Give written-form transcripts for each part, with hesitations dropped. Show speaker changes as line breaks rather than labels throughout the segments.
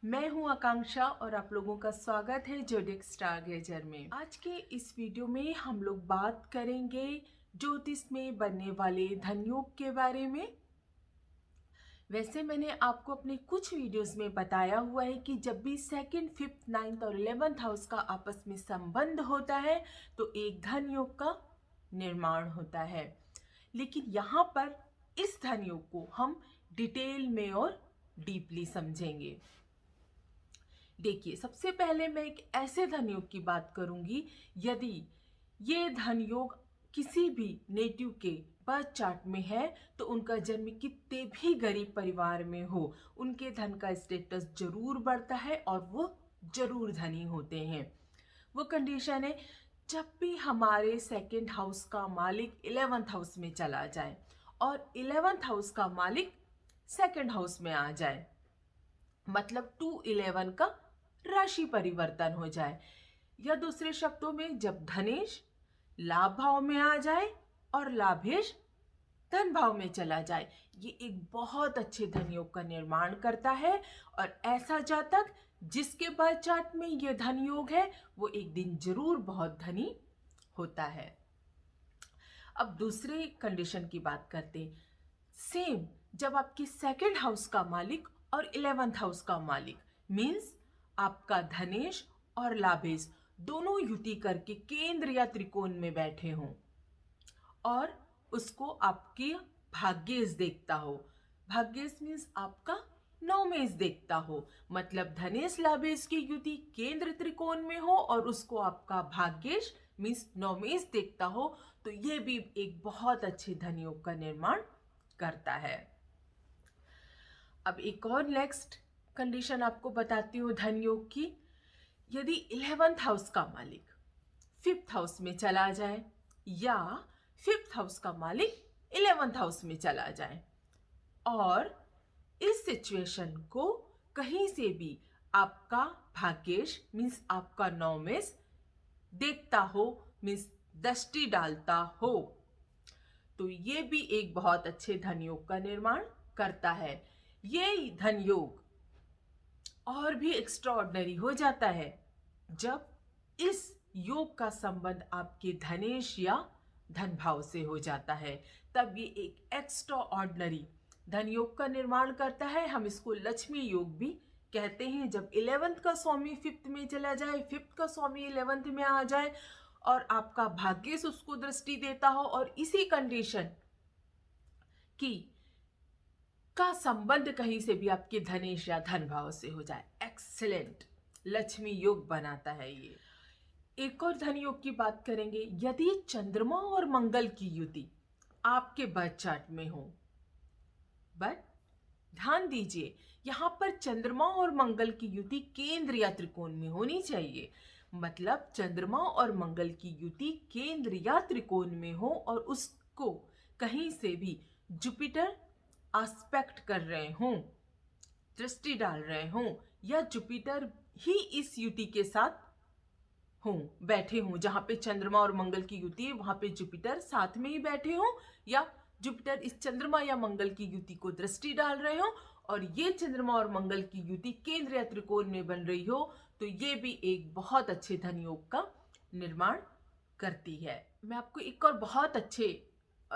मैं हूं आकांक्षा और आप लोगों का स्वागत है ज़ोडिएक स्टारगेजर में। आज के इस वीडियो में हम लोग बात करेंगे ज्योतिष में बनने वाले धन योग के बारे में। वैसे मैंने आपको अपने कुछ वीडियोस में बताया हुआ है कि जब भी सेकंड, फिफ्थ, नाइन्थ और 11th हाउस का आपस में संबंध होता है तो एक धन योग का निर्माण होता है। लेकिन यहाँ पर इस धन योग को हम डिटेल में और डीपली समझेंगे। देखिए, सबसे पहले मैं एक ऐसे धन योग की बात करूंगी यदि ये धन योग किसी भी नेटिव के बर्थ चार्ट में है तो उनका जन्म कितने भी गरीब परिवार में हो, उनके धन का स्टेटस जरूर बढ़ता है और वो जरूर धनी होते हैं। वो कंडीशन है जब भी हमारे सेकंड हाउस का मालिक 11th हाउस में चला जाए और 11th हाउस का मालिक सेकंड हाउस में आ जाए, मतलब 2-11 का राशि परिवर्तन हो जाए, या दूसरे शब्दों में जब धनेश लाभ भाव में आ जाए और लाभेश धन भाव में चला जाए, ये एक बहुत अच्छे धन योग का निर्माण करता है। और ऐसा जातक जिसके बर्थ चार्ट में ये धन योग है वो एक दिन जरूर बहुत धनी होता है। अब दूसरे कंडीशन की बात करते हैं। सेम जब आपके सेकंड हाउस का मालिक और 11th हाउस का मालिक मीन्स आपका धनेश और लाभेश दोनों युति करके केंद्र या त्रिकोण में बैठे हों और उसको आपके भाग्येश देखता हो। भाग्येश मीन्स आपका नवमेश देखता हो, मतलब धनेश लाभेश की युति केंद्र त्रिकोण में हो और उसको आपका भाग्येश मीन्स नवमेश देखता हो, तो ये भी एक बहुत अच्छे धन योग का निर्माण करता है। अब एक और नेक्स्ट कंडीशन आपको बताती हूँ धन योग की। यदि 11th हाउस का मालिक 5th हाउस में चला जाए या 5th हाउस का मालिक 11th हाउस में चला जाए और इस सिचुएशन को कहीं से भी आपका भाग्येश मीन्स आपका नवमेश देखता हो, मीन्स दृष्टि डालता हो, तो ये भी एक बहुत अच्छे धन योग का निर्माण करता है। ये धन योग और भी एक्स्ट्राऑर्डिनरी हो जाता है जब इस योग का संबंध आपके धनेश या धन भाव से हो जाता है, तब ये एक एक्स्ट्राऑर्डिनरी धन योग का निर्माण करता है। हम इसको लक्ष्मी योग भी कहते हैं। जब 11th का स्वामी 5th में चला जाए, 5th का स्वामी 11th में आ जाए और आपका भाग्येश उसको दृष्टि देता हो और इसी कंडीशन की का संबंध कहीं से भी आपके धनेश या धन भाव से हो जाए, एक्सीलेंट लक्ष्मी योग बनाता है ये। एक और धन योग की बात करेंगे। यदि चंद्रमा और मंगल की युति आपके बर्थ चार्ट में हो, बट ध्यान दीजिए यहां पर चंद्रमा और मंगल की युति केंद्र या त्रिकोण में होनी चाहिए, मतलब चंद्रमा और मंगल की युति केंद्र या त्रिकोण में हो और उसको कहीं से भी जुपिटर एस्पेक्ट कर रहे हों, दृष्टि डाल रहे हों, या जुपिटर ही इस युति के साथ हों, बैठे हों। जहां पे चंद्रमा और मंगल की युति है वहां पे जुपिटर साथ में ही बैठे हों, या जुपिटर इस चंद्रमा या मंगल की युति को दृष्टि डाल रहे हो और ये चंद्रमा और मंगल की युति केंद्र या त्रिकोण में बन रही हो, तो ये भी एक बहुत अच्छे धन योग का निर्माण करती है। मैं आपको एक और बहुत अच्छे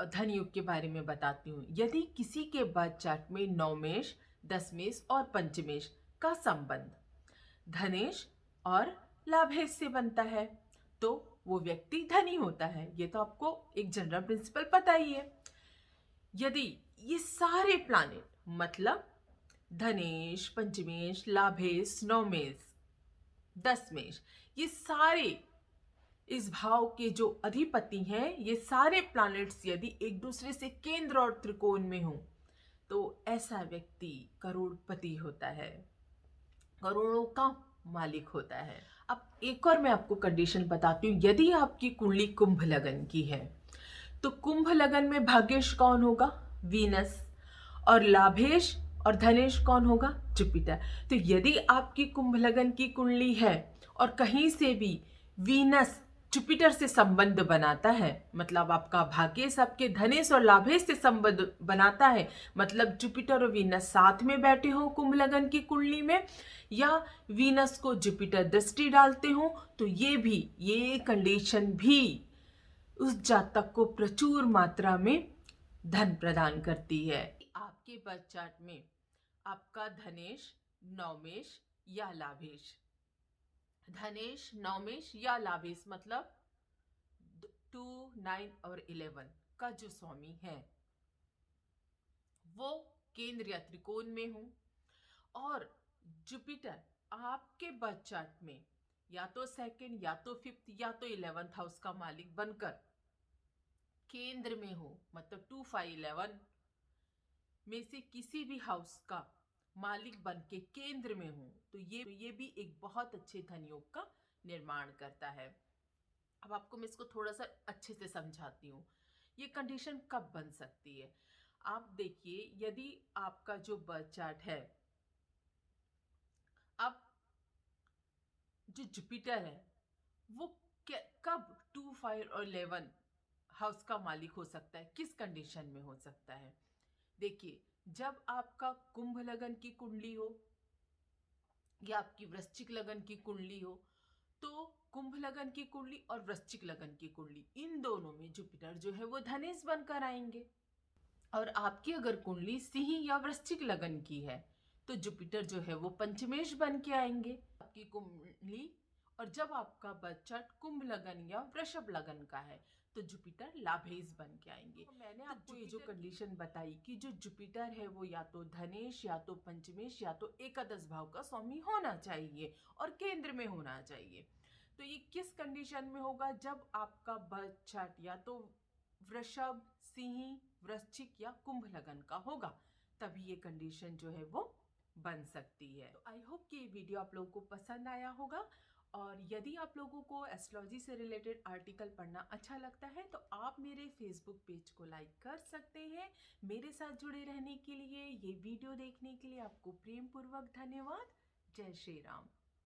धन योग के बारे में बताती हूँ। यदि किसी के बर्थ चार्ट में नवमेश, दशमेश और पंचमेश का संबंध धनेश और लाभेश से बनता है तो वो व्यक्ति धनी होता है। ये तो आपको एक जनरल प्रिंसिपल पता ही है। यदि ये सारे प्लैनेट मतलब धनेश, पंचमेश, लाभेश, नवमेश, दशमेश, ये सारे इस भाव के जो अधिपति हैं, ये सारे प्लैनेट्स यदि एक दूसरे से केंद्र और त्रिकोण में हो तो ऐसा व्यक्ति करोड़पति होता है, करोड़ों का मालिक होता है। अब एक और मैं आपको कंडीशन बताती हूँ। यदि आपकी कुंडली कुंभ लगन की है तो कुंभ लगन में भाग्येश कौन होगा? वीनस। और लाभेश और धनेश कौन होगा? जुपिटर। तो यदि आपकी कुंभ लगन की कुंडली है और कहीं से भी वीनस जुपिटर से संबंध बनाता है, मतलब आपका भाग्येश आपके धनेश और लाभेश से संबंध बनाता है, मतलब जुपिटर और वीनस साथ में बैठे हो कुंभ लगन की कुंडली में, या वीनस को जुपिटर दृष्टि डालते हो, तो ये कंडीशन भी उस जातक को प्रचुर मात्रा में धन प्रदान करती है। आपके बर्थ चार्ट में आपका धनेश, नवमेश या लाभेश, धनेश, नवमेश या लाभेश मतलब 2, 9 और 11 का जो स्वामी है वो केंद्र या त्रिकोण में हो, और जुपिटर आपके बर्थ चार्ट में या तो सेकंड या तो फिफ्थ या तो 11th हाउस का मालिक बनकर केंद्र में हो, मतलब 2, 5, 11 में से किसी भी हाउस का मालिक बन के केंद्र में हो, तो ये भी एक बहुत अच्छे धन योग का निर्माण करता है। अब आपको मैं इसको थोड़ा सा अच्छे से समझाती हूँ। ये कंडीशन कब बन सकती है? आप देखिए, यदि आपका जो बर्थ चार्ट है, अब जो जुपिटर है वो कब 2, 5 और 11 हाउस का मालिक हो सकता है, किस कंडीशन में हो सकता है? देखिए, जब आपका कुंभ लगन की कुंडली हो या आपकी वृश्चिक लगन की कुंडली हो, तो कुंभ लगन की कुंडली और वृश्चिक लगन की कुंडली, इन दोनों में जुपिटर जो है वो धनेश बनकर आएंगे। और आपकी अगर कुंडली सिंह या वृश्चिक लगन की है, तो जुपिटर जो है वो पंचमेश बन के आएंगे आपकी कुंडली। और जब आपका बर्थ चार्ट कुंभ लगन या वृषभ लगन का है, तो जुपिटर लाभेश बन के आएंगे। तो मैंने आपको ये जो कंडीशन बताई कि जो जुपिटर है वो या तो धनेश या तो पंचमेश या तो एकादश भाव का स्वामी होना चाहिए और केंद्र में होना चाहिए। तो ये किस कंडीशन में होगा? जब आपका बर्थ चार्ट या तो वृषभ, सिंह, वृश्चिक या कुंभ लगन का होगा, तभी ये कंडीशन जो है वो बन सकती है। तो आई होप कि ये वीडियो आप लोगों को पसंद आया होगा, और यदि आप लोगों को एस्ट्रोलॉजी से रिलेटेड आर्टिकल पढ़ना अच्छा लगता है तो आप मेरे फेसबुक पेज को लाइक कर सकते हैं। मेरे साथ जुड़े रहने के लिए, ये वीडियो देखने के लिए आपको प्रेम पूर्वक धन्यवाद। जय श्री राम।